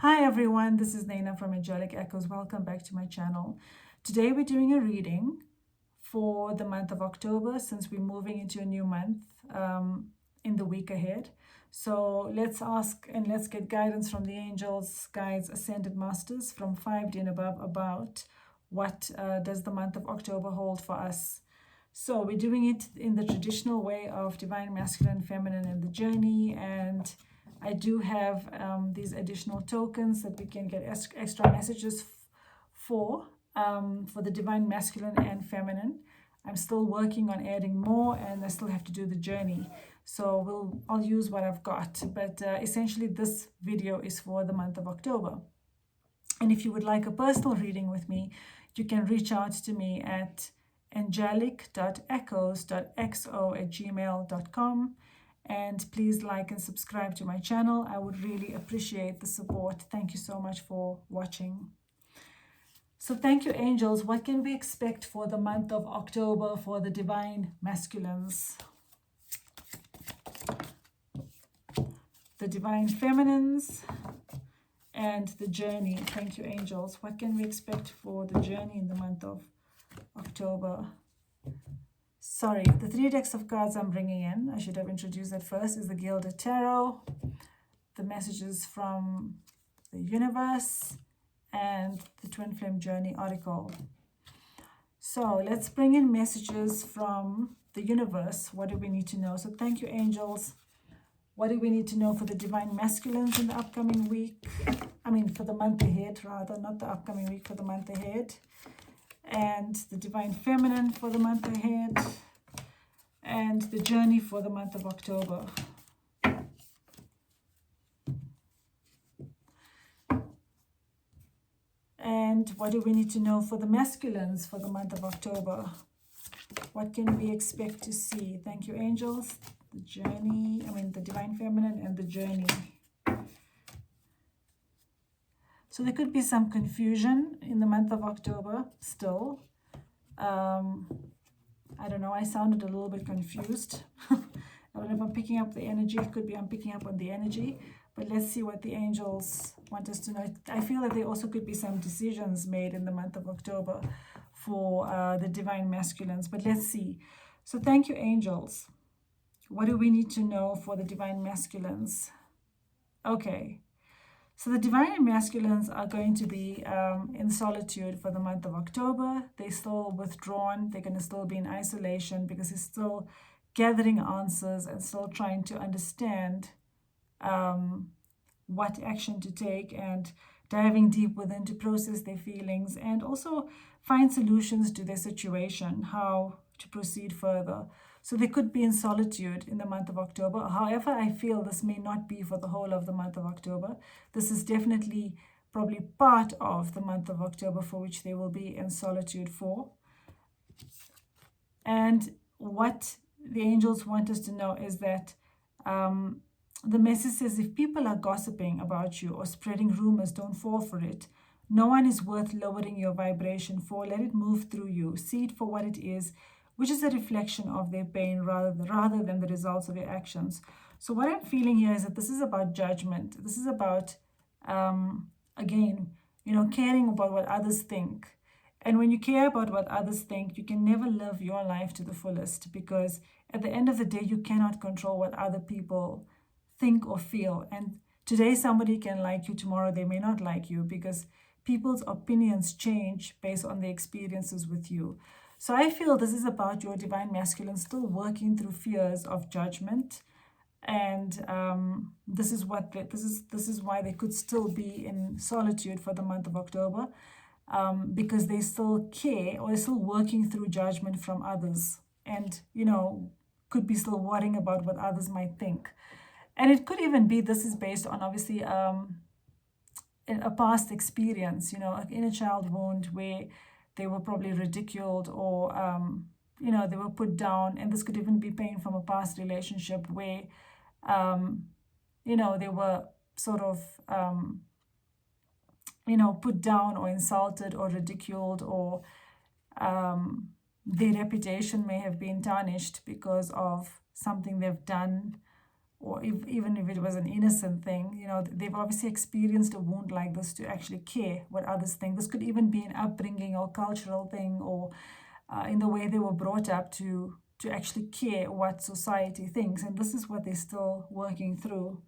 Hi everyone, this is Naina from Angelic Echoes. Welcome back to my channel. Today we're doing a reading for the month of October since we're moving into a new month in the week ahead. So let's ask and let's get guidance from the angels, guides, ascended masters from 5D and above about what does the month of October hold for us. So we're doing it in the traditional way of divine masculine, feminine, and the journey, and I do have these additional tokens that we can get extra messages for the divine masculine and feminine. I'm still working on adding more, and I still have to do the journey. So I'll use what I've got, but essentially this video is for the month of October. And if you would like a personal reading with me, you can reach out to me at angelic.echoes.xo@gmail.com. And please like and subscribe to my channel. I would really appreciate the support. Thank you so much for watching. So thank you, angels. What can we expect for the month of October for the divine masculines? The divine feminines and the journey. Thank you, angels. What can we expect for the journey in the month of October? Sorry, the 3 decks of cards I'm bringing in, I should have introduced that first, is the Gilded Tarot, the messages from the universe, and the Twin Flame Journey Oracle. So let's bring in messages from the universe. What do we need to know? So thank you, angels. What do we need to know for the divine masculines in the upcoming week? I mean, for the month ahead, rather, not the upcoming week, for the month ahead. And the divine feminine for the month ahead. And the journey for the month of October. And what do we need to know for the masculines for the month of October? What can we expect to see? Thank you, angels. The journey, the divine feminine and the journey. So there could be some confusion in the month of October still. I don't know, I sounded a little bit confused. I don't know if I'm picking up the energy. It could be I'm picking up on the energy. But let's see what the angels want us to know. I feel that there also could be some decisions made in the month of October for the divine masculines. But let's see. So thank you, angels. What do we need to know for the divine masculines? Okay. So the divine masculines are going to be in solitude for the month of October. They're still withdrawn. They're going to still be in isolation because they're still gathering answers and still trying to understand what action to take and diving deep within to process their feelings and also find solutions to their situation, how to proceed further. So they could be in solitude in the month of October. However, I feel this may not be for the whole of the month of October. This is definitely probably part of the month of October for which they will be in solitude for. And what the angels want us to know is that the message says if people are gossiping about you or spreading rumors, don't fall for it. No one is worth lowering your vibration for. Let it move through you. See it for what it is, which is a reflection of their pain rather than the results of your actions. So what I'm feeling here is that this is about judgment. This is about, again, caring about what others think. And when you care about what others think, you can never live your life to the fullest because at the end of the day, you cannot control what other people think or feel. And today somebody can like you, tomorrow they may not like you because people's opinions change based on their experiences with you. So I feel this is about your divine masculine still working through fears of judgment, and this is why they could still be in solitude for the month of October, because they still care or they're still working through judgment from others, and could be still worrying about what others might think. And it could even be this is based on obviously a past experience, like in a child wound where they were probably ridiculed or, they were put down. And this could even be pain from a past relationship where, they were sort of, put down or insulted or ridiculed, or their reputation may have been tarnished because of something they've done or even if it was an innocent thing, you know, they've obviously experienced a wound like this to actually care what others think. This could even be an upbringing or cultural thing, or in the way they were brought up to actually care what society thinks. And this is what they're still working through.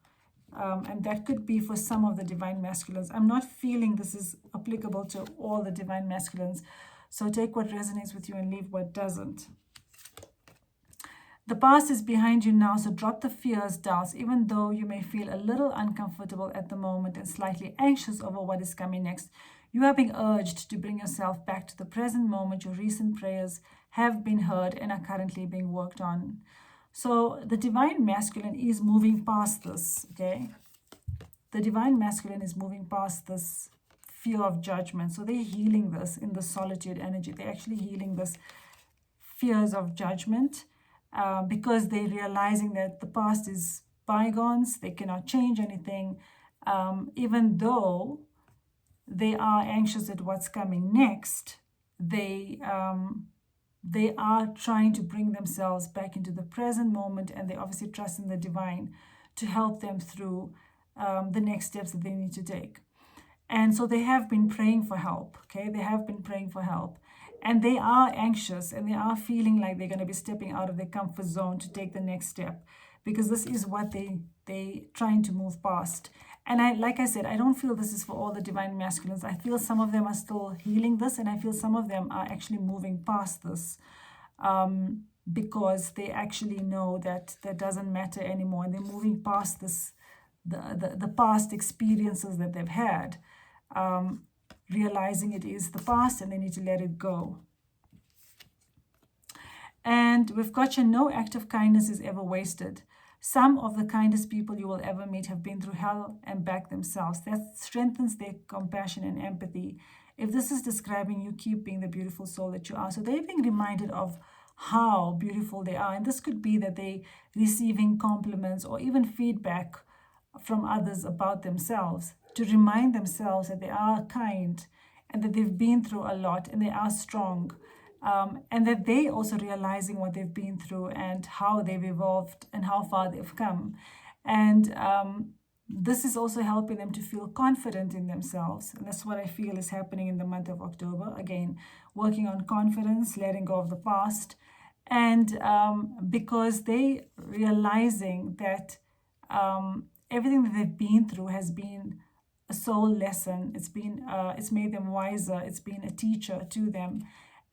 And that could be for some of the divine masculines. I'm not feeling this is applicable to all the divine masculines. So take what resonates with you and leave what doesn't. The past is behind you now, so drop the fears, doubts, even though you may feel a little uncomfortable at the moment and slightly anxious over what is coming next. You are being urged to bring yourself back to the present moment. Your recent prayers have been heard and are currently being worked on. So the divine masculine is moving past this, okay? The divine masculine is moving past this fear of judgment. So they're healing this in the solitude energy. They're actually healing this fears of judgment because they're realizing that the past is bygones. They cannot change anything, even though they are anxious at what's coming next. They are trying to bring themselves back into the present moment, and they obviously trust in the divine to help them through the next steps that they need to take. And so they have been praying for help, okay? They have been praying for help. And they are anxious, and they are feeling like they're going to be stepping out of their comfort zone to take the next step, because this is what they trying to move past. And like I said, I don't feel this is for all the divine masculines. I feel some of them are still healing this, and I feel some of them are actually moving past this because they actually know that that doesn't matter anymore, and they're moving past this, the past experiences that they've had, realizing it is the past and they need to let it go. And we've got you, no act of kindness is ever wasted. Some of the kindest people you will ever meet have been through hell and back themselves. That strengthens their compassion and empathy. If this is describing you, keep being the beautiful soul that you are. So they're being reminded of how beautiful they are. And this could be that they're receiving compliments or even feedback from others about themselves, to remind themselves that they are kind and that they've been through a lot and they are strong. And that they also realizing what they've been through and how they've evolved and how far they've come. And this is also helping them to feel confident in themselves. And that's what I feel is happening in the month of October. Again, working on confidence, letting go of the past. And because they realizing that everything that they've been through has been a soul lesson. It's made them wiser. It's been a teacher to them.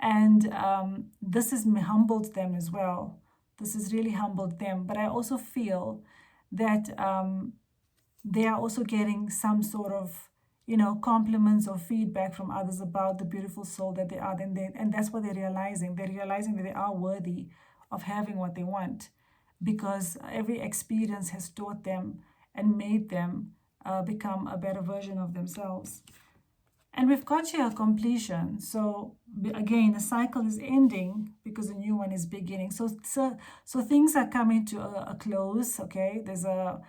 And this has humbled them as well. This has really humbled them. But I also feel that they are also getting some sort of, compliments or feedback from others about the beautiful soul that they are. And that's what they're realizing. They're realizing that they are worthy of having what they want, because every experience has taught them and made them become a better version of themselves. And we've got here a completion. So again, the cycle is ending because a new one is beginning. So things are coming to a close. Okay, there's a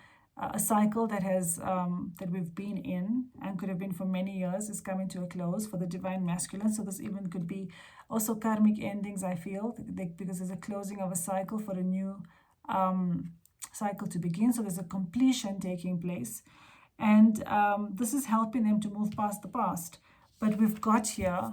cycle that has that we've been in and could have been for many years is coming to a close for the divine masculine. So this even could be also karmic endings, I feel, because there's a closing of a cycle for a new cycle to begin. So there's a completion taking place. And this is helping them to move past the past. But we've got here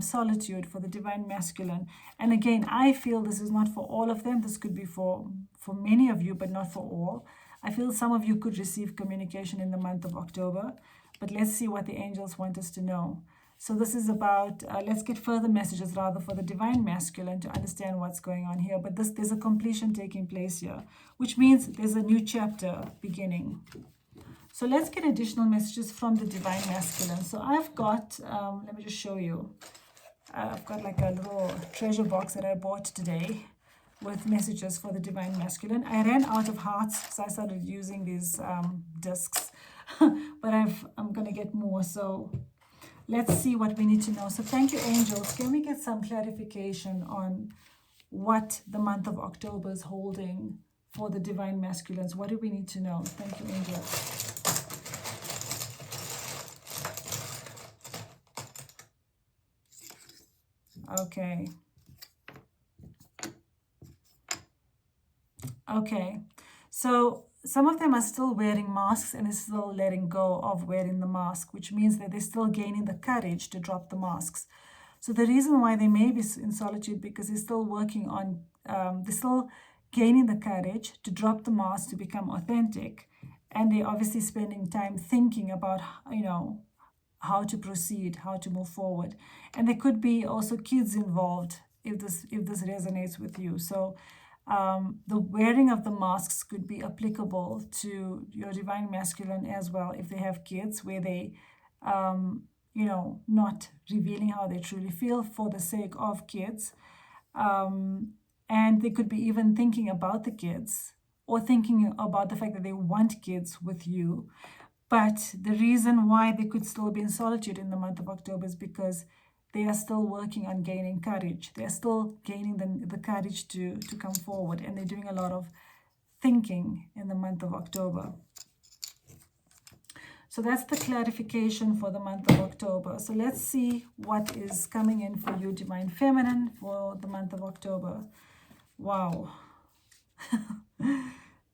solitude for the divine masculine. And again, I feel this is not for all of them. This could be for many of you, but not for all. I feel some of you could receive communication in the month of October. But let's see what the angels want us to know. So this is about, let's get further messages rather for the divine masculine to understand what's going on here. But there's a completion taking place here, which means there's a new chapter beginning. So let's get additional messages from the divine masculine. So I've got, let me just show you. I've got like a little treasure box that I bought today with messages for the divine masculine. I ran out of hearts, so I started using these discs. But I'm going to get more. So let's see what we need to know. So thank you, angels. Can we get some clarification on what the month of October is holding for the divine masculines? What do we need to know? Thank you, angels. Okay. So some of them are still wearing masks and is still letting go of wearing the mask, which means that they're still gaining the courage to drop the masks. So the reason why they may be in solitude, because they're still working on, they're still gaining the courage to drop the mask to become authentic. And they're obviously spending time thinking about, how to proceed, how to move forward. And there could be also kids involved if this resonates with you. So the wearing of the masks could be applicable to your divine masculine as well if they have kids, where they not revealing how they truly feel for the sake of kids. And they could be even thinking about the kids or thinking about the fact that they want kids with you. But the reason why they could still be in solitude in the month of October is because they are still working on gaining courage. They're still gaining the courage to come forward, and they're doing a lot of thinking in the month of October. So that's the clarification for the month of October. So let's see what is coming in for you, Divine Feminine, for the month of October. Wow.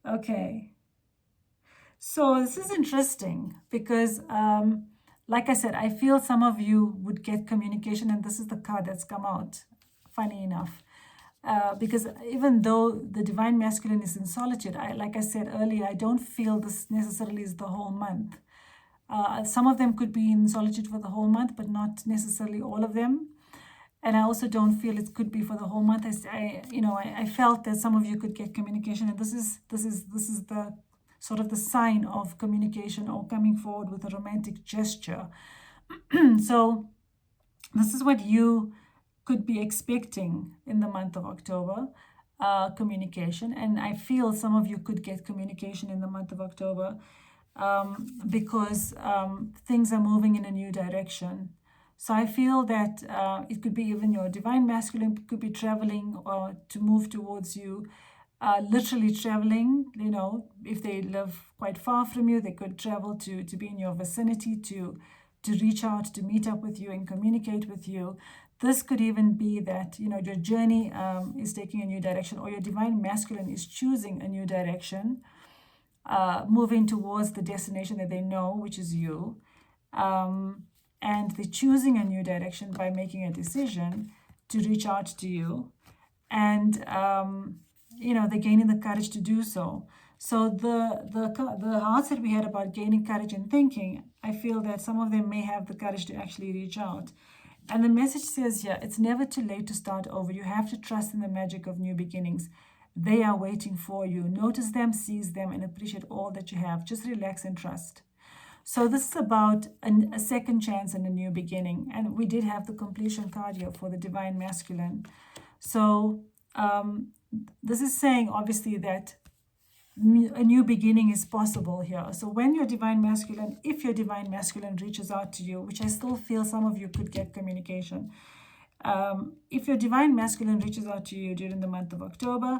Okay. So this is interesting because, like I said, I feel some of you would get communication, and this is the card that's come out, funny enough. Because even though the divine masculine is in solitude, like I said earlier, I don't feel this necessarily is the whole month. Some of them could be in solitude for the whole month, but not necessarily all of them. And I also don't feel it could be for the whole month. I felt that some of you could get communication, and this is the sort of the sign of communication or coming forward with a romantic gesture. So this is what you could be expecting in the month of October, communication. And I feel some of you could get communication in the month of October because things are moving in a new direction. So I feel that it could be even your divine masculine could be traveling or to move towards you. Literally traveling, if they live quite far from you, they could travel to be in your vicinity, to reach out, to meet up with you and communicate with you. This could even be that, your journey is taking a new direction, or your divine masculine is choosing a new direction, moving towards the destination that they know, which is you. And they're choosing a new direction by making a decision to reach out to you. And they're gaining the courage to do so. So the hearts that we had about gaining courage and thinking, I feel that some of them may have the courage to actually reach out. And the message says here, it's never too late to start over. You have to trust in the magic of new beginnings. They are waiting for you. Notice them, seize them, and appreciate all that you have. Just relax and trust. So this is about a second chance and a new beginning. And we did have the completion card here for the divine masculine. So this is saying, obviously, that a new beginning is possible here. So when your divine masculine, if your divine masculine reaches out to you, which I still feel some of you could get communication. If your divine masculine reaches out to you during the month of October,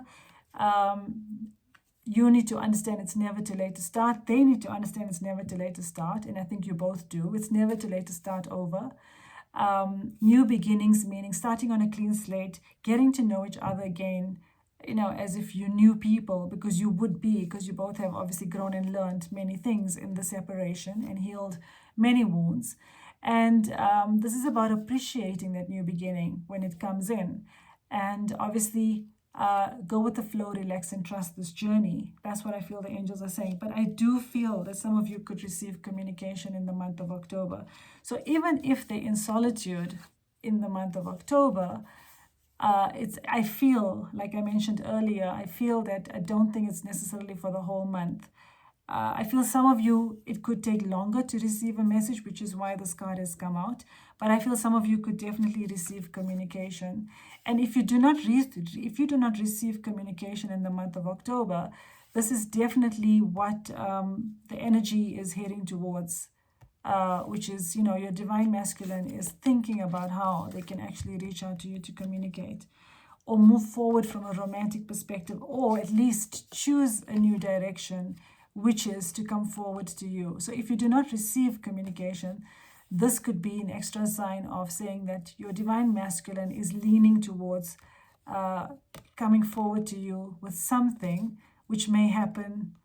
you need to understand it's never too late to start. They need to understand it's never too late to start. And I think you both do. It's never too late to start over. New beginnings, meaning starting on a clean slate, getting to know each other again, as if you knew people, because you both have obviously grown and learned many things in the separation and healed many wounds. And this is about appreciating that new beginning when it comes in. And obviously, go with the flow, relax, and trust this journey. That's what I feel the angels are saying. But I do feel that some of you could receive communication in the month of October. So even if they're in solitude in the month of October, I feel, like I mentioned earlier, I feel that I don't think it's necessarily for the whole month. I feel some of you, it could take longer to receive a message, which is why this card has come out. But I feel some of you could definitely receive communication. And if you do not receive communication in the month of October, this is definitely what the energy is heading towards, which is, your divine masculine is thinking about how they can actually reach out to you to communicate or move forward from a romantic perspective, or at least choose a new direction, which is to come forward to you. So if you do not receive communication, this could be an extra sign of saying that your divine masculine is leaning towards coming forward to you with something which may happen,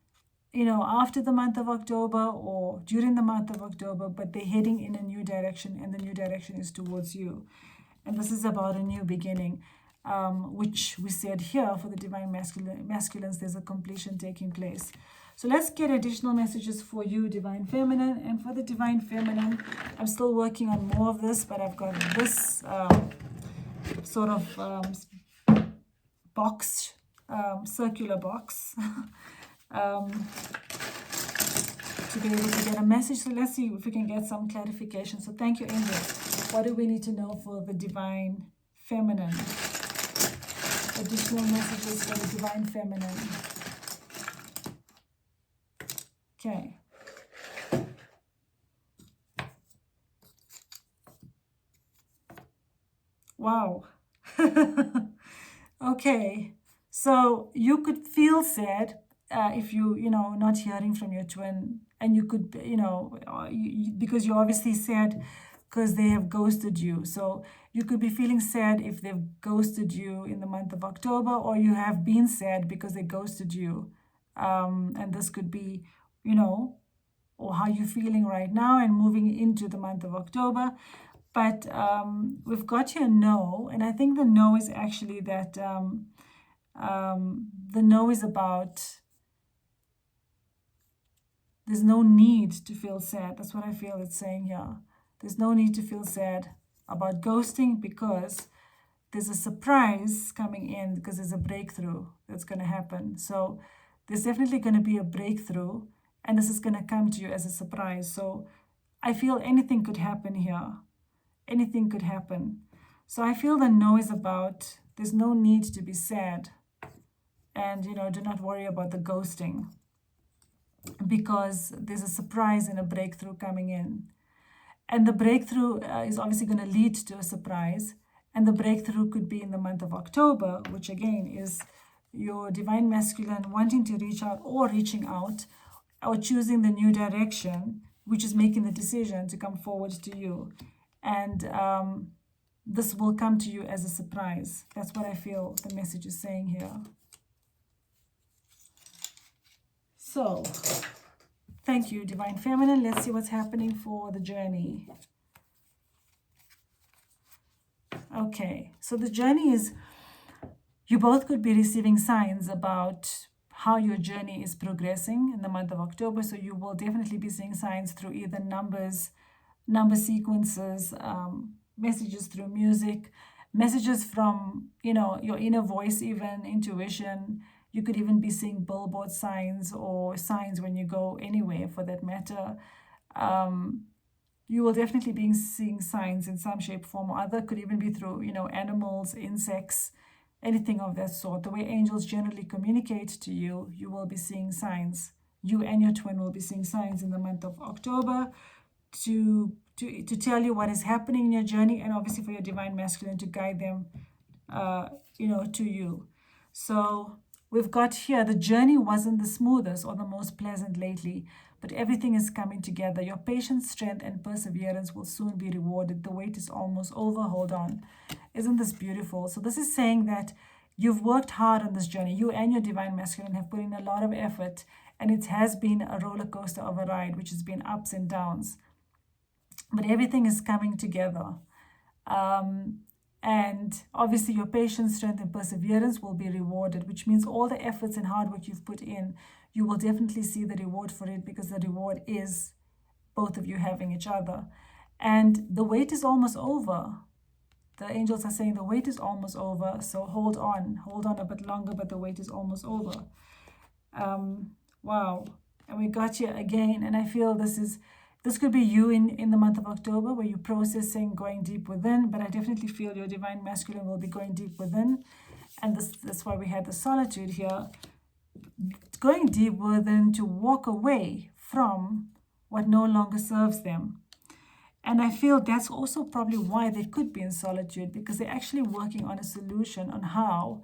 after the month of October or during the month of October, but they're heading in a new direction, and the new direction is towards you. And this is about a new beginning, which we said here for the divine masculines, there's a completion taking place. So let's get additional messages for you, divine feminine. And for the divine feminine, I'm still working on more of this, but I've got this sort of box, circular box, to be able to get a message. So let's see if we can get some clarification. So thank you, angels. What do we need to know for the divine feminine? Additional messages for the divine feminine. Okay. Wow. Okay. So you could feel sad if not hearing from your twin, and you could, because you're obviously sad because they have ghosted you. So you could be feeling sad if they've ghosted you in the month of October, or you have been sad because they ghosted you. And this could be, or how you're feeling right now and moving into the month of October. But we've got here no, and I think the no is actually that the no is about there's no need to feel sad. That's what I feel it's saying here. There's no need to feel sad about ghosting, because there's a surprise coming in, because there's a breakthrough that's going to happen. So there's definitely going to be a breakthrough, and this is going to come to you as a surprise. So I feel anything could happen here. Anything could happen. So I feel the no is about there's no need to be sad, and do not worry about the ghosting, because there's a surprise and a breakthrough coming in. And the breakthrough is obviously going to lead to a surprise. And the breakthrough could be in the month of October, which again is your divine masculine wanting to reach out, or reaching out, or choosing the new direction, which is making the decision to come forward to you. And this will come to you as a surprise. That's what I feel the message is saying here. So, thank you, divine feminine. Let's see what's happening for the journey. Okay, so the journey is, you both could be receiving signs about how your journey is progressing in the month of October. So you will definitely be seeing signs through either numbers, number sequences, messages through music, messages from, your inner voice, even intuition. You could even be seeing billboard signs, or signs when you go anywhere for that matter. You will definitely be seeing signs in some shape, form, or other. Could even be through, animals, insects, anything of that sort. The way angels generally communicate to you, you will be seeing signs. You and your twin will be seeing signs in the month of October to tell you what is happening in your journey, and obviously for your divine masculine to guide them, to you. So we've got here, the journey wasn't the smoothest or the most pleasant lately, but everything is coming together. Your patience, strength, and perseverance will soon be rewarded. The wait is almost over. Hold on. Isn't this beautiful? So this is saying that you've worked hard on this journey. You and your divine masculine have put in a lot of effort, and it has been a roller coaster of a ride, which has been ups and downs. But everything is coming together. And obviously your patience, strength, and perseverance will be rewarded, which means all the efforts and hard work you've put in, you will definitely see the reward for it, because the reward is both of you having each other. And the wait is almost over. The angels are saying the wait is almost over. So hold on a bit longer, but the wait is almost over. Wow. And we got you again. And I feel this could be you in the month of October, where you're processing, going deep within, but I definitely feel your divine masculine will be going deep within. And that's why we had the solitude here. Going deep within to walk away from what no longer serves them. And I feel that's also probably why they could be in solitude, because they're actually working on a solution on how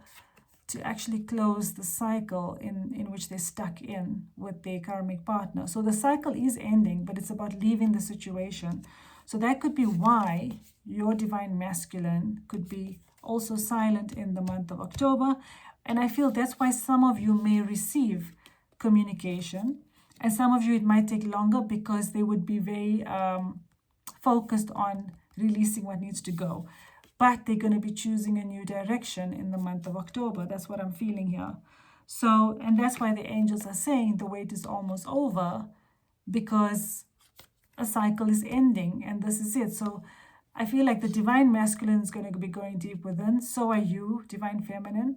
to actually close the cycle in which they're stuck in with their karmic partner. So the cycle is ending, but it's about leaving the situation. So that could be why your divine masculine could be also silent in the month of October, And I feel that's why some of you may receive communication, and some of you it might take longer because they would be very focused on releasing what needs to go. But they're going to be choosing a new direction in the month of October. That's what I'm feeling here. So, and that's why the angels are saying the wait is almost over, because a cycle is ending and this is it. So I feel like the divine masculine is going to be going deep within. So are you, divine feminine.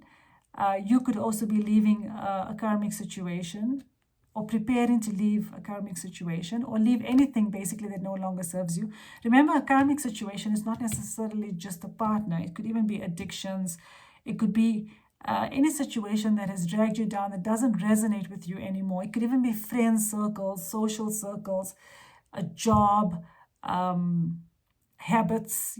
You could also be leaving a karmic situation, or preparing to leave a karmic situation, or leave anything basically that no longer serves you. Remember, a karmic situation is not necessarily just a partner. It could even be addictions. It could be any situation that has dragged you down, that doesn't resonate with you anymore. It could even be friend circles, social circles, a job, habits,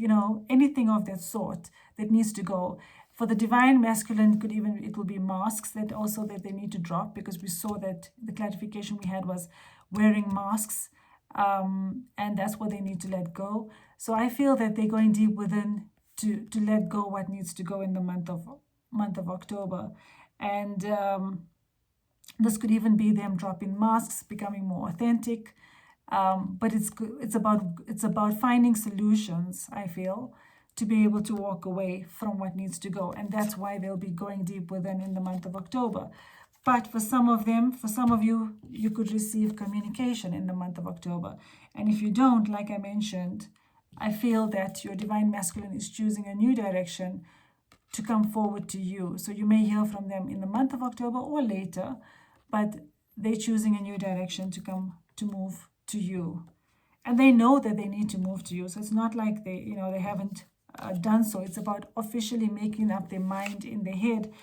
anything of that sort that needs to go. For the divine masculine, it will be masks that they need to drop, because we saw that the clarification we had was wearing masks, and that's what they need to let go. So I feel that they're going deep within to let go what needs to go in the month of October. And this could even be them dropping masks, becoming more authentic. But it's about finding solutions, I feel, to be able to walk away from what needs to go. And that's why they'll be going deep within in the month of October. But for some of you, you could receive communication in the month of October. And if you don't, like I mentioned, I feel that your divine masculine is choosing a new direction to come forward to you. So you may hear from them in the month of October or later, but they're choosing a new direction to move to you. And they know that they need to move to you. So it's not like they haven't done so. It's about officially making up their mind in their head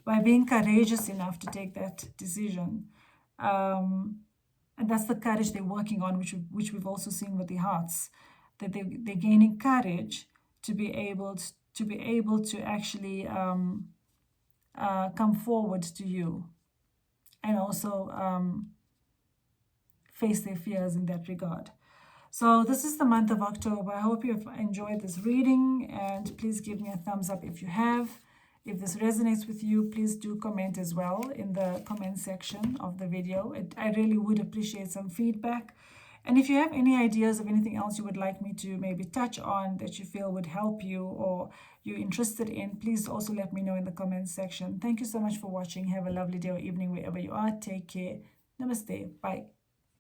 by being courageous enough to take that decision. And that's the courage they're working on, which we've also seen with the hearts, that they're gaining courage to be able to actually come forward to you, and also face their fears in that regard. So this is the month of October. I hope you've enjoyed this reading, and please give me a thumbs up if you have. If this resonates with you, please do comment as well in the comment section of the video. I really would appreciate some feedback. And if you have any ideas of anything else you would like me to maybe touch on that you feel would help you, or you're interested in, please also let me know in the comment section. Thank you so much for watching. Have a lovely day or evening wherever you are. Take care. Namaste. Bye.